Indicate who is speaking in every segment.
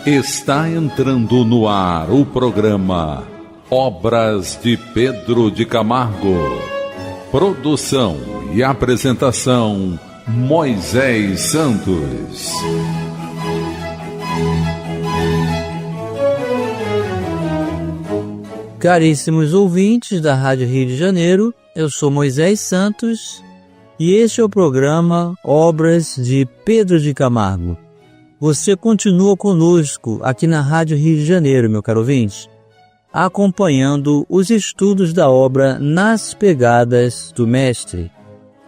Speaker 1: Está entrando no ar o programa Obras de Pedro de Camargo. Produção e apresentação Moisés Santos.
Speaker 2: Caríssimos ouvintes da Rádio Rio de Janeiro, eu sou Moisés Santos e este é o programa Obras de Pedro de Camargo. Você continua conosco aqui na Rádio Rio de Janeiro, meu caro ouvinte, acompanhando os estudos da obra Nas Pegadas do Mestre.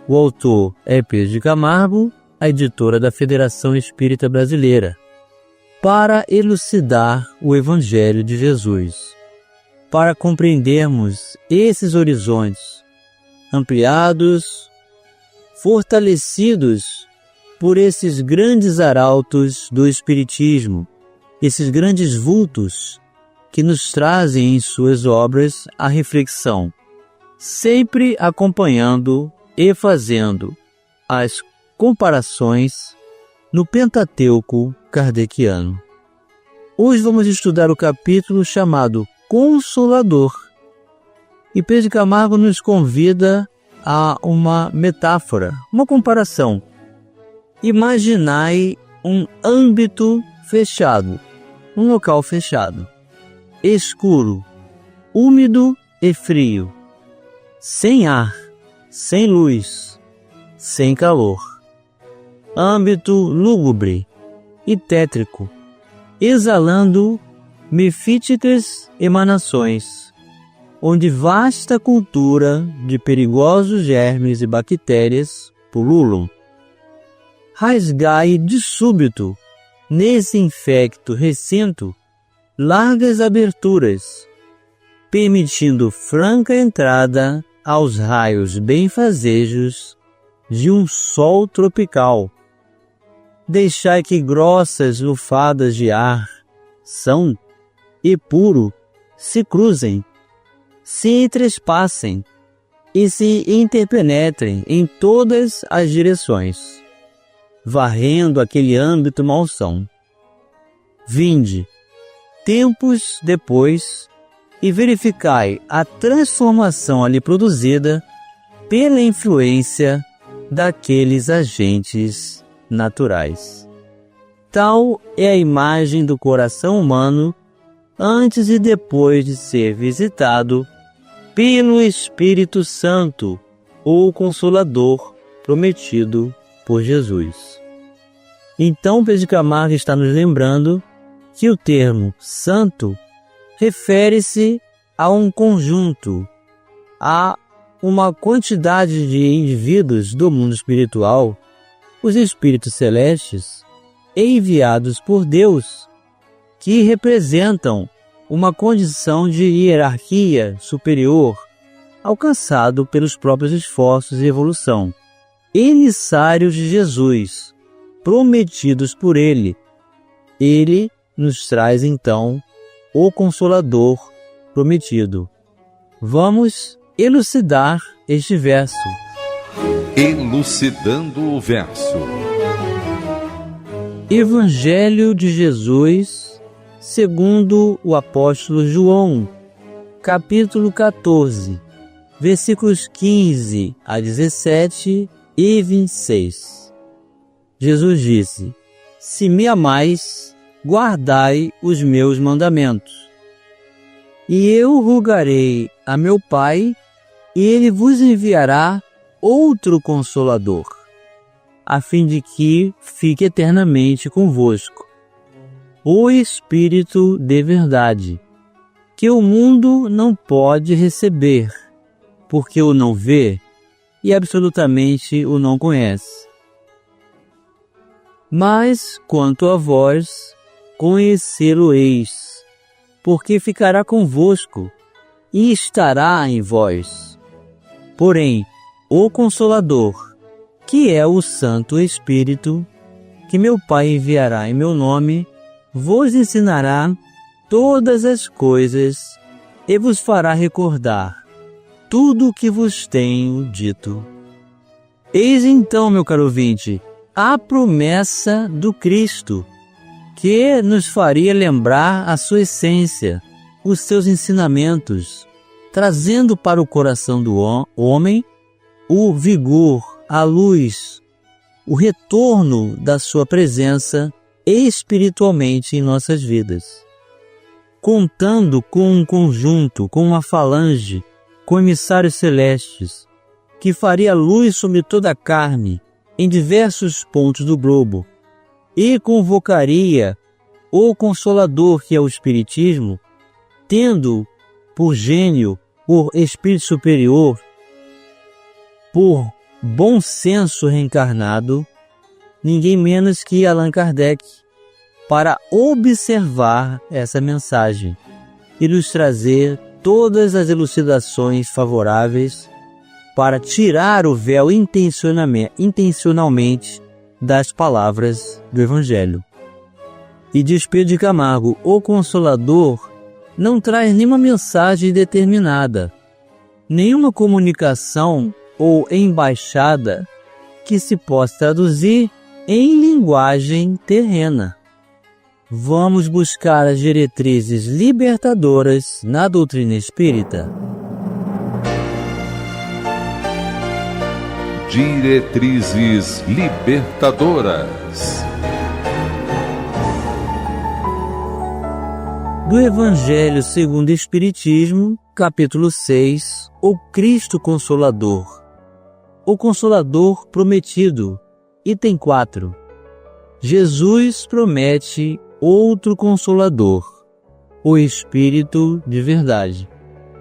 Speaker 2: O autor é Pedro de Camargo, a editora da Federação Espírita Brasileira, para elucidar o Evangelho de Jesus. Para compreendermos esses horizontes ampliados, fortalecidos por esses grandes arautos do Espiritismo, esses grandes vultos que nos trazem em suas obras a reflexão, sempre acompanhando e fazendo as comparações no Pentateuco kardeciano. Hoje vamos estudar o capítulo chamado Consolador. E Pedro de Camargo nos convida a uma metáfora, uma comparação. Imaginai um âmbito fechado, um local fechado, escuro, úmido e frio, sem ar, sem luz, sem calor. Âmbito lúgubre e tétrico, exalando mefíticas emanações, onde vasta cultura de perigosos germes e bactérias pululam. Rasgai de súbito, nesse infecto recinto, largas aberturas, permitindo franca entrada aos raios benfazejos de um sol tropical. Deixai que grossas lufadas de ar, são e puro, se cruzem, se entrepassem e se interpenetrem em todas as direções, varrendo aquele âmbito malsão. Vinde, tempos depois, e verificai a transformação ali produzida pela influência daqueles agentes naturais. Tal é a imagem do coração humano antes e depois de ser visitado pelo Espírito Santo, o Consolador prometido por Jesus. Então, Pedro de Camargo está nos lembrando que o termo santo refere-se a um conjunto, a uma quantidade de indivíduos do mundo espiritual, os espíritos celestes, enviados por Deus, que representam uma condição de hierarquia superior alcançado pelos próprios esforços e evolução, emissários de Jesus, prometidos por Ele. Ele nos traz então o Consolador prometido. Vamos elucidar este verso.
Speaker 1: Elucidando o verso.
Speaker 2: Evangelho de Jesus, segundo o apóstolo João, capítulo 14, versículos 15 a 17 e 26. Jesus disse: Se me amais, guardai os meus mandamentos. E eu rogarei a meu Pai, e Ele vos enviará outro Consolador, a fim de que fique eternamente convosco, o Espírito de verdade, que o mundo não pode receber, porque o não vê e absolutamente o não conhece. Mas, quanto a vós, conhecê-lo-eis, porque ficará convosco e estará em vós. Porém, o Consolador, que é o Santo Espírito, que meu Pai enviará em meu nome, vos ensinará todas as coisas e vos fará recordar tudo o que vos tenho dito. Eis então, meu caro ouvinte, a promessa do Cristo, que nos faria lembrar a sua essência, os seus ensinamentos, trazendo para o coração do homem o vigor, a luz, o retorno da sua presença espiritualmente em nossas vidas. Contando com um conjunto, com uma falange, com emissários celestes, que faria luz sobre toda a carne, em diversos pontos do globo, e convocaria o Consolador, que é o Espiritismo, tendo por gênio, por espírito superior, por bom senso reencarnado, ninguém menos que Allan Kardec, para observar essa mensagem e nos trazer todas as elucidações favoráveis para tirar o véu intencionalmente das palavras do Evangelho. E diz Pedro de Camargo, o Consolador não traz nenhuma mensagem determinada, nenhuma comunicação ou embaixada que se possa traduzir em linguagem terrena. Vamos buscar as diretrizes libertadoras na doutrina espírita.
Speaker 1: Diretrizes libertadoras.
Speaker 2: Do Evangelho segundo o Espiritismo, capítulo 6, o Cristo Consolador. O Consolador prometido, item 4. Jesus promete outro Consolador, o Espírito de verdade,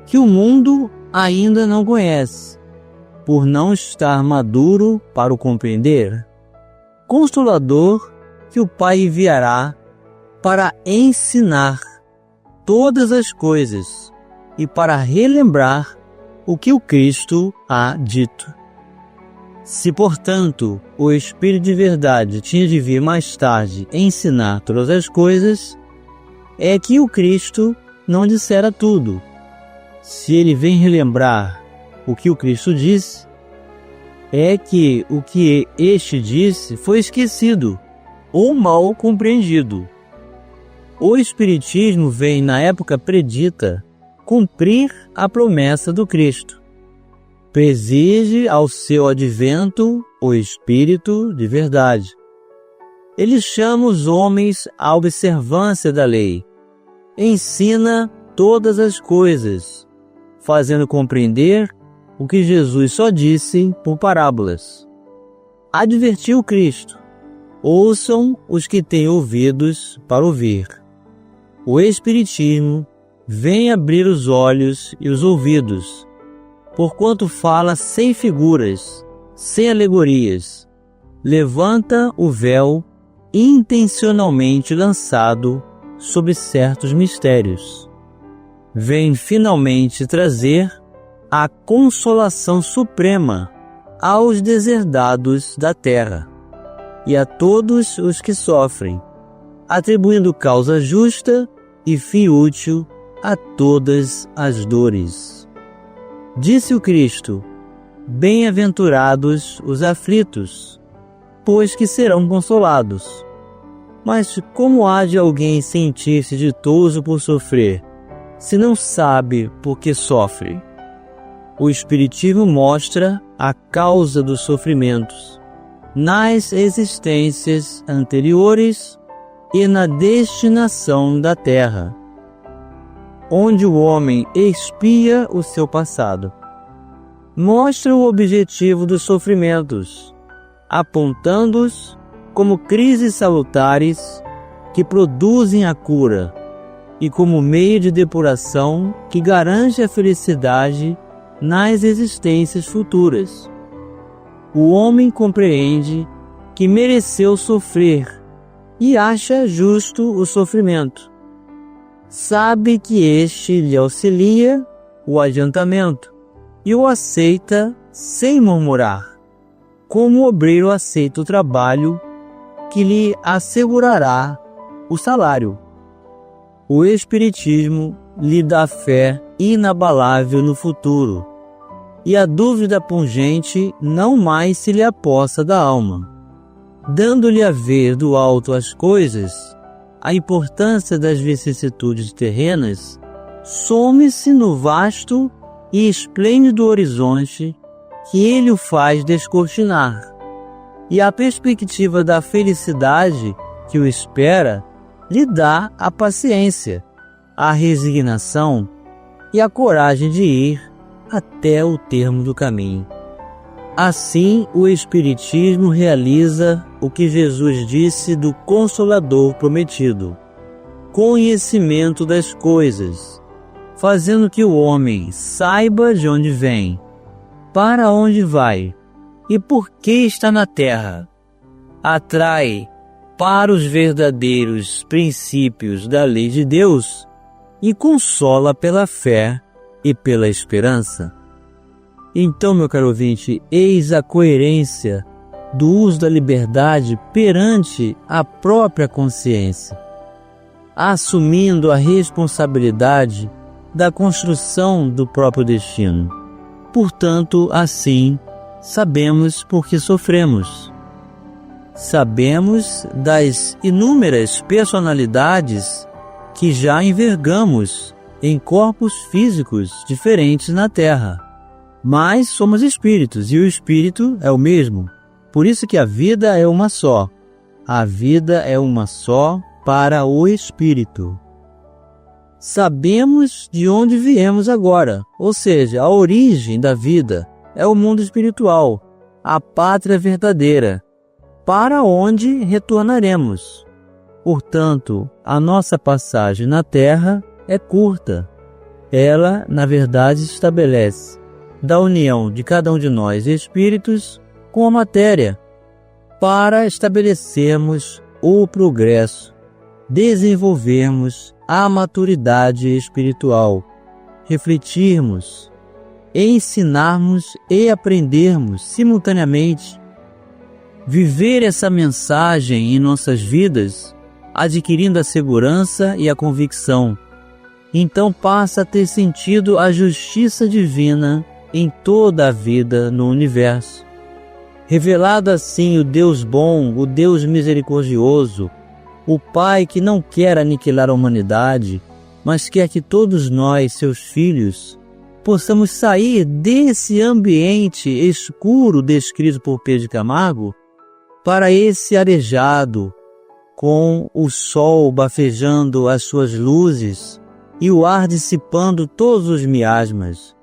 Speaker 2: que o mundo ainda não conhece, por não estar maduro para o compreender. Consolador que o Pai enviará para ensinar todas as coisas e para relembrar o que o Cristo há dito. Se, portanto, o Espírito de verdade tinha de vir mais tarde ensinar todas as coisas, é que o Cristo não dissera tudo. Se ele vem relembrar o que o Cristo disse, é que o que este disse foi esquecido ou mal compreendido. O Espiritismo vem, na época predita, cumprir a promessa do Cristo. Preside ao seu advento o Espírito de verdade. Ele chama os homens à observância da lei. Ensina todas as coisas, fazendo compreender o que Jesus só disse por parábolas. Advertiu Cristo: ouçam os que têm ouvidos para ouvir. O Espiritismo vem abrir os olhos e os ouvidos, porquanto fala sem figuras, sem alegorias, levanta o véu intencionalmente lançado sobre certos mistérios. Vem finalmente trazer a consolação suprema aos deserdados da terra e a todos os que sofrem, atribuindo causa justa e fim útil a todas as dores. Disse o Cristo: bem-aventurados os aflitos, pois que serão consolados. Mas como há de alguém sentir-se ditoso por sofrer, se não sabe por que sofre? O Espiritismo mostra a causa dos sofrimentos nas existências anteriores e na destinação da terra, onde o homem expia o seu passado. Mostra o objetivo dos sofrimentos, apontando-os como crises salutares que produzem a cura e como meio de depuração que garante a felicidade nas existências futuras. O homem compreende que mereceu sofrer e acha justo o sofrimento. Sabe que este lhe auxilia o adiantamento e o aceita sem murmurar, como o obreiro aceita o trabalho que lhe assegurará o salário. O Espiritismo lhe dá fé inabalável no futuro, e a dúvida pungente não mais se lhe apossa da alma, dando-lhe a ver do alto as coisas, a importância das vicissitudes terrenas, some-se no vasto e esplêndido horizonte que ele o faz descortinar, e a perspectiva da felicidade que o espera lhe dá a paciência, a resignação e a coragem de ir até o termo do caminho. Assim, o Espiritismo realiza o que Jesus disse do Consolador prometido: conhecimento das coisas, fazendo que o homem saiba de onde vem, para onde vai e por que está na terra. Atrai para os verdadeiros princípios da lei de Deus e consola pela fé e pela esperança. Então, meu caro ouvinte, eis a coerência do uso da liberdade perante a própria consciência, assumindo a responsabilidade da construção do próprio destino. Portanto, assim, sabemos por que sofremos. Sabemos das inúmeras personalidades que já envergamos em corpos físicos diferentes na Terra. Mas somos espíritos e o espírito é o mesmo. Por isso que a vida é uma só. A vida é uma só para o espírito. Sabemos de onde viemos agora, ou seja, a origem da vida é o mundo espiritual, a pátria verdadeira, para onde retornaremos. Portanto, a nossa passagem na Terra é curta. Ela, na verdade, estabelece da união de cada um de nós espíritos com a matéria, para estabelecermos o progresso, desenvolvermos a maturidade espiritual, refletirmos, ensinarmos e aprendermos simultaneamente, viver essa mensagem em nossas vidas, adquirindo a segurança e a convicção. Então passa a ter sentido a justiça divina em toda a vida no universo. Revelado assim o Deus bom, o Deus misericordioso, o Pai que não quer aniquilar a humanidade, mas quer que todos nós, seus filhos, possamos sair desse ambiente escuro descrito por Pedro de Camargo para esse arejado, com o sol bafejando as suas luzes e o ar dissipando todos os miasmas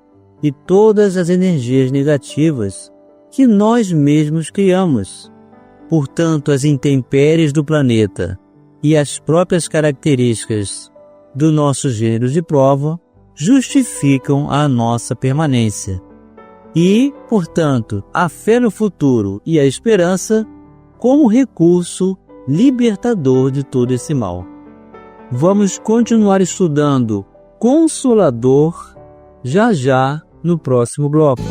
Speaker 2: e todas as energias negativas que nós mesmos criamos. Portanto, as intempéries do planeta e as próprias características do nosso gênero de prova justificam a nossa permanência. E, portanto, a fé no futuro e a esperança como recurso libertador de todo esse mal. Vamos continuar estudando Consolador já no próximo bloco.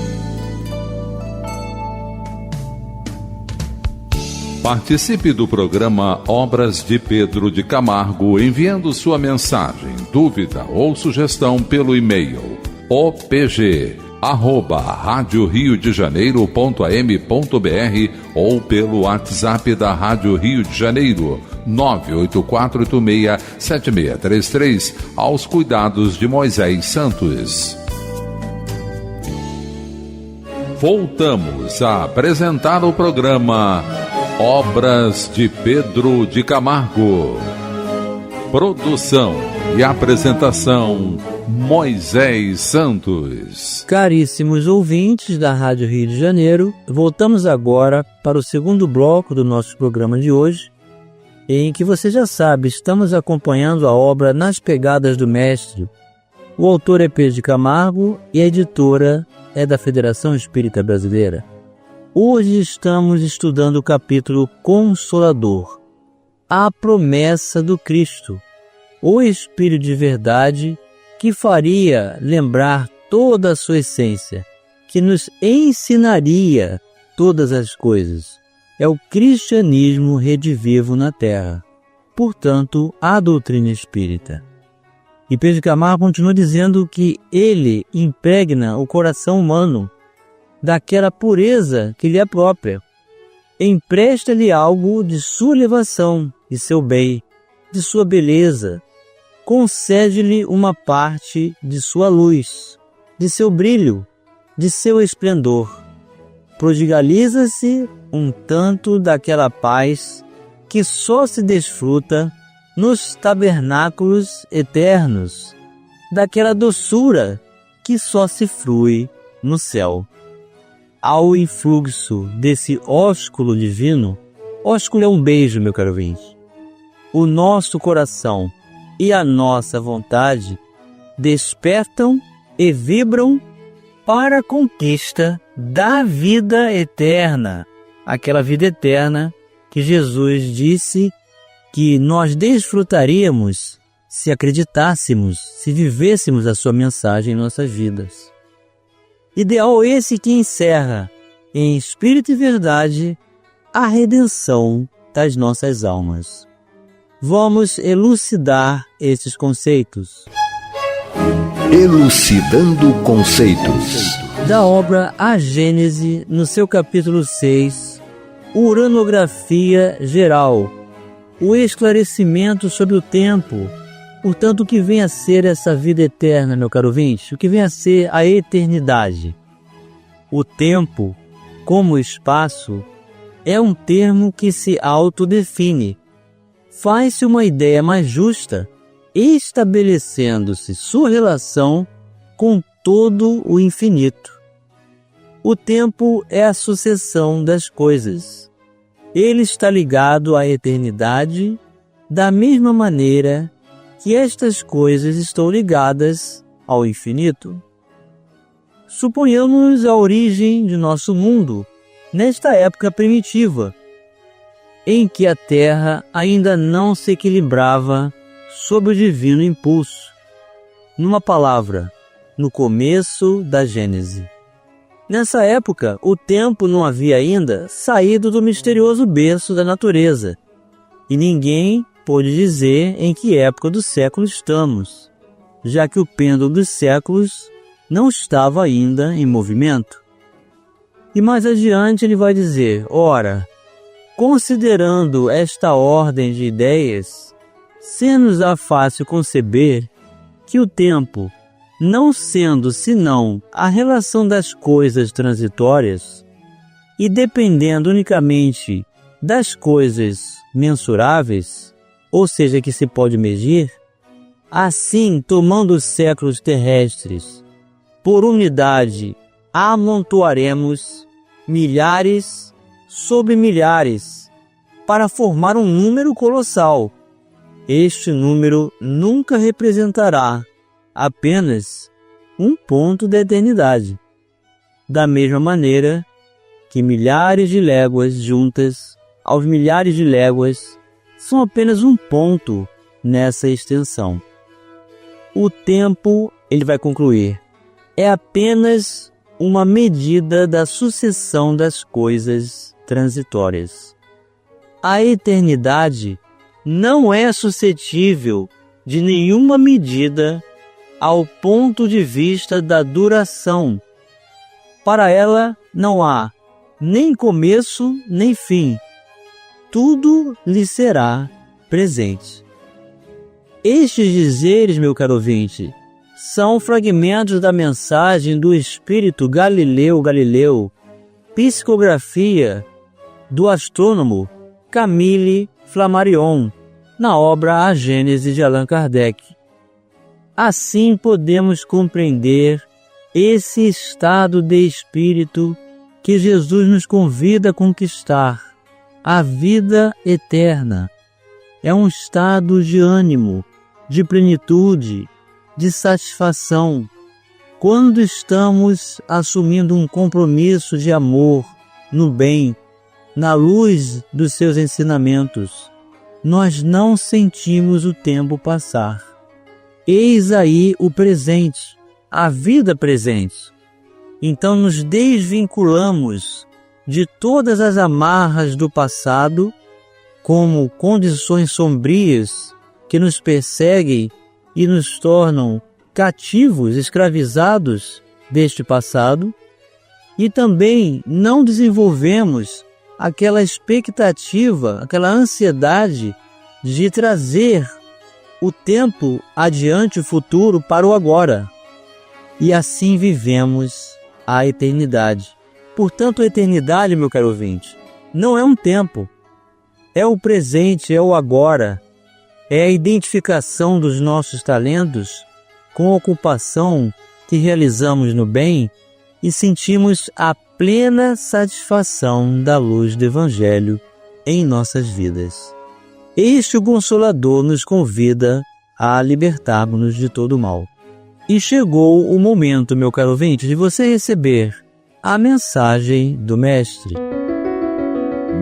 Speaker 1: Participe do programa Obras de Pedro de Camargo enviando sua mensagem, dúvida ou sugestão pelo e-mail opg@radioriodejaneiro.am.br ou pelo WhatsApp da Rádio Rio de Janeiro 984867633 aos cuidados de Moisés Santos. Voltamos a apresentar o programa Obras de Pedro de Camargo. Produção e apresentação Moisés Santos.
Speaker 2: Caríssimos ouvintes da Rádio Rio de Janeiro, voltamos agora para o segundo bloco do nosso programa de hoje, em que você já sabe, estamos acompanhando a obra Nas Pegadas do Mestre. O autor é Pedro de Camargo e a editora é da Federação Espírita Brasileira. Hoje estamos estudando o capítulo Consolador, a promessa do Cristo, o Espírito de verdade que faria lembrar toda a sua essência, que nos ensinaria todas as coisas. É o cristianismo redivivo na Terra, portanto, a doutrina espírita. E Pedro de Camargo continua dizendo que ele impregna o coração humano daquela pureza que lhe é própria. Empresta-lhe algo de sua elevação e seu bem, de sua beleza, concede-lhe uma parte de sua luz, de seu brilho, de seu esplendor. Prodigaliza-se um tanto daquela paz que só se desfruta nos tabernáculos eternos, daquela doçura que só se frui no céu. Ao influxo desse ósculo divino, ósculo é um beijo, meu caro ouvinte, o nosso coração e a nossa vontade despertam e vibram para a conquista da vida eterna, aquela vida eterna que Jesus disse que nós desfrutaríamos se acreditássemos, se vivêssemos a sua mensagem em nossas vidas. Ideal esse que encerra, em espírito e verdade, a redenção das nossas almas. Vamos elucidar esses conceitos.
Speaker 3: Elucidando conceitos.
Speaker 2: Da obra A Gênese, no seu capítulo 6, Uranografia Geral, o esclarecimento sobre o tempo, portanto, o que vem a ser essa vida eterna, meu caro ouvinte, o que vem a ser a eternidade. O tempo, como espaço, é um termo que se autodefine. Faz-se uma ideia mais justa, estabelecendo-se sua relação com todo o infinito. O tempo é a sucessão das coisas. Ele está ligado à eternidade da mesma maneira que estas coisas estão ligadas ao infinito. Suponhamos a origem de nosso mundo nesta época primitiva, em que a Terra ainda não se equilibrava sob o divino impulso. Numa palavra, no começo da Gênese. Nessa época, o tempo não havia ainda saído do misterioso berço da natureza, e ninguém pôde dizer em que época do século estamos, já que o pêndulo dos séculos não estava ainda em movimento. E mais adiante ele vai dizer: ora, considerando esta ordem de ideias, se-nos-á fácil conceber que o tempo, não sendo senão a relação das coisas transitórias, e dependendo unicamente das coisas mensuráveis, ou seja, que se pode medir, assim, tomando os séculos terrestres por unidade, amontoaremos milhares sobre milhares para formar um número colossal. Este número nunca representará apenas um ponto da eternidade, da mesma maneira que milhares de léguas juntas aos milhares de léguas são apenas um ponto nessa extensão. O tempo, ele vai concluir, é apenas uma medida da sucessão das coisas transitórias. A eternidade não é suscetível de nenhuma medida ao ponto de vista da duração. Para ela não há nem começo nem fim. Tudo lhe será presente. Estes dizeres, meu caro ouvinte, são fragmentos da mensagem do espírito Galileu Galileu, psicografia do astrônomo Camille Flammarion, na obra A Gênese de Allan Kardec. Assim podemos compreender esse estado de espírito que Jesus nos convida a conquistar. A vida eterna é um estado de ânimo, de plenitude, de satisfação. Quando estamos assumindo um compromisso de amor no bem, na luz dos seus ensinamentos, nós não sentimos o tempo passar. Eis aí o presente, a vida presente. Então nos desvinculamos de todas as amarras do passado, como condições sombrias que nos perseguem e nos tornam cativos, escravizados deste passado, e também não desenvolvemos aquela expectativa, aquela ansiedade de trazer o tempo adiante, o futuro, para o agora. E assim vivemos a eternidade. Portanto, a eternidade, meu caro ouvinte, não é um tempo, é o presente, é o agora, é a identificação dos nossos talentos com a ocupação que realizamos no bem e sentimos a plena satisfação da luz do Evangelho em nossas vidas. Este o Consolador nos convida a libertarmos-nos de todo o mal. E chegou o momento, meu caro ouvinte, de você receber a mensagem do Mestre.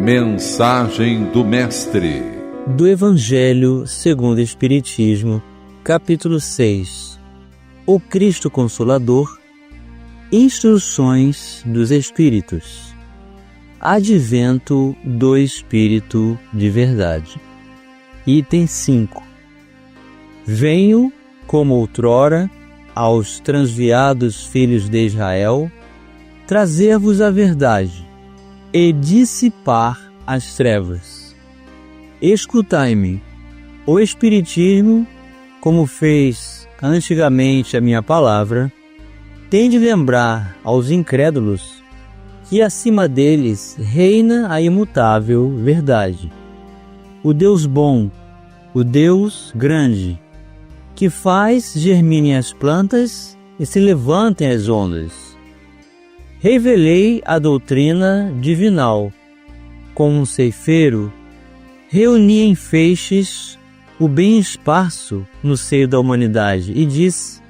Speaker 1: Mensagem do Mestre.
Speaker 2: Do Evangelho segundo o Espiritismo, capítulo 6. O Cristo Consolador, Instruções dos Espíritos. Advento do Espírito de Verdade. Item 5. Venho, como outrora, aos transviados filhos de Israel, trazer-vos a verdade e dissipar as trevas. Escutai-me. O Espiritismo, como fez antigamente a minha palavra, tem de lembrar aos incrédulos que acima deles reina a imutável verdade. O Deus bom, o Deus grande, que faz germinem as plantas e se levantem as ondas. Revelei a doutrina divinal. Como um ceifeiro, reuni em feixes o bem esparso no seio da humanidade e disse: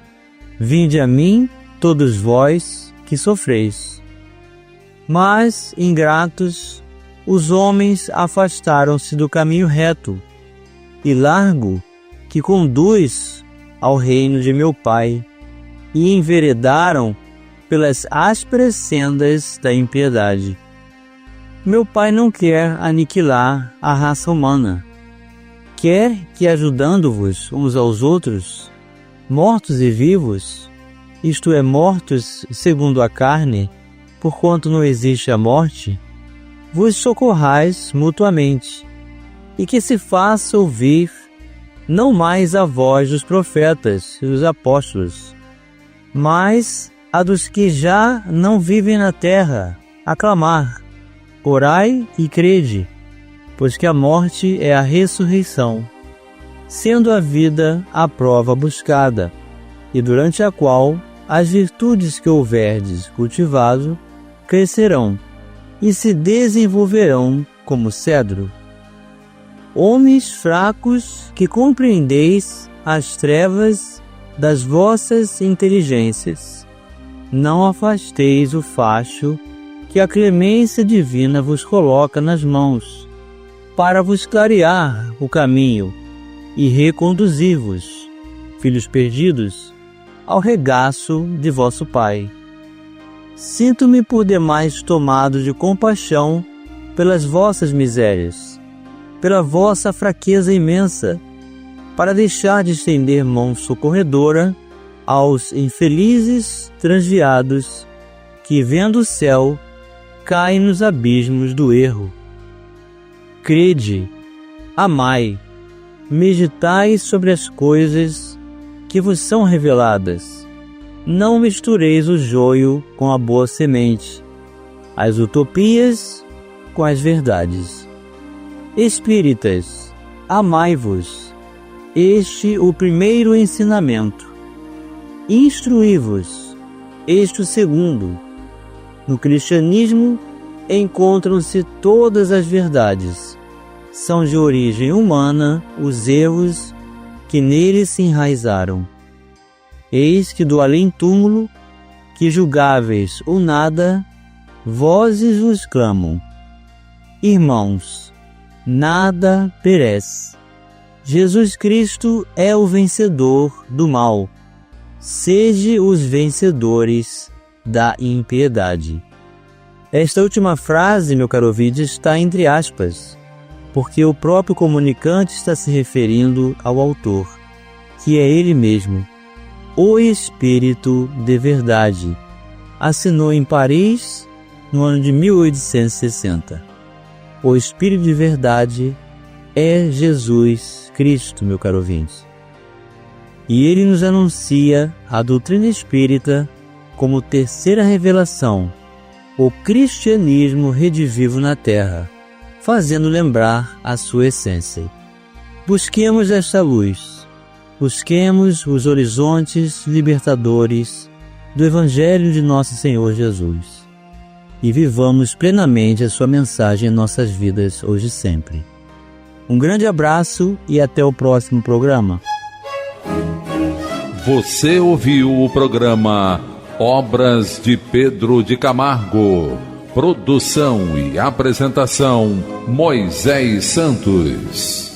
Speaker 2: vinde a mim, todos vós que sofreis. Mas, ingratos, os homens afastaram-se do caminho reto e largo que conduz ao reino de meu Pai e enveredaram pelas ásperas sendas da impiedade. Meu Pai não quer aniquilar a raça humana. Quer que, ajudando-vos uns aos outros, mortos e vivos, isto é, mortos segundo a carne, porquanto não existe a morte, vos socorrais mutuamente, e que se faça ouvir não mais a voz dos profetas e dos apóstolos, mas a dos que já não vivem na terra, a clamar: orai e crede, pois que a morte é a ressurreição, sendo a vida a prova buscada, e durante a qual as virtudes que houverdes cultivado crescerão e se desenvolverão como cedro. Homens fracos que compreendeis as trevas das vossas inteligências, não afasteis o facho que a clemência divina vos coloca nas mãos, para vos clarear o caminho e reconduzir-vos, filhos perdidos, ao regaço de vosso Pai. Sinto-me por demais tomado de compaixão pelas vossas misérias, pela vossa fraqueza imensa, para deixar de estender mão socorredora aos infelizes transviados que, vendo o céu, caem nos abismos do erro. Crede, amai, meditai sobre as coisas que vos são reveladas. Não mistureis o joio com a boa semente, as utopias com as verdades. Espíritas, amai-vos, este o primeiro ensinamento. Instruí-vos, este o segundo. No cristianismo encontram-se todas as verdades. São de origem humana os erros que nele se enraizaram. Eis que do além-túmulo, que julgáveis o nada, vozes vos clamam: irmãos, nada perece. Jesus Cristo é o vencedor do mal. Sede os vencedores da impiedade. Esta última frase, meu caro ouvinte, está entre aspas, porque o próprio comunicante está se referindo ao autor, que é ele mesmo, o Espírito de Verdade. Assinou em Paris no ano de 1860. O Espírito de Verdade é Jesus Cristo, meu caro ouvinte. E ele nos anuncia a doutrina espírita como terceira revelação, o cristianismo redivivo na terra, fazendo lembrar a sua essência. Busquemos esta luz, busquemos os horizontes libertadores do Evangelho de nosso Senhor Jesus e vivamos plenamente a sua mensagem em nossas vidas hoje e sempre. Um grande abraço e até o próximo programa.
Speaker 1: Você ouviu o programa Obras de Pedro de Camargo. Produção e apresentação Moisés Santos.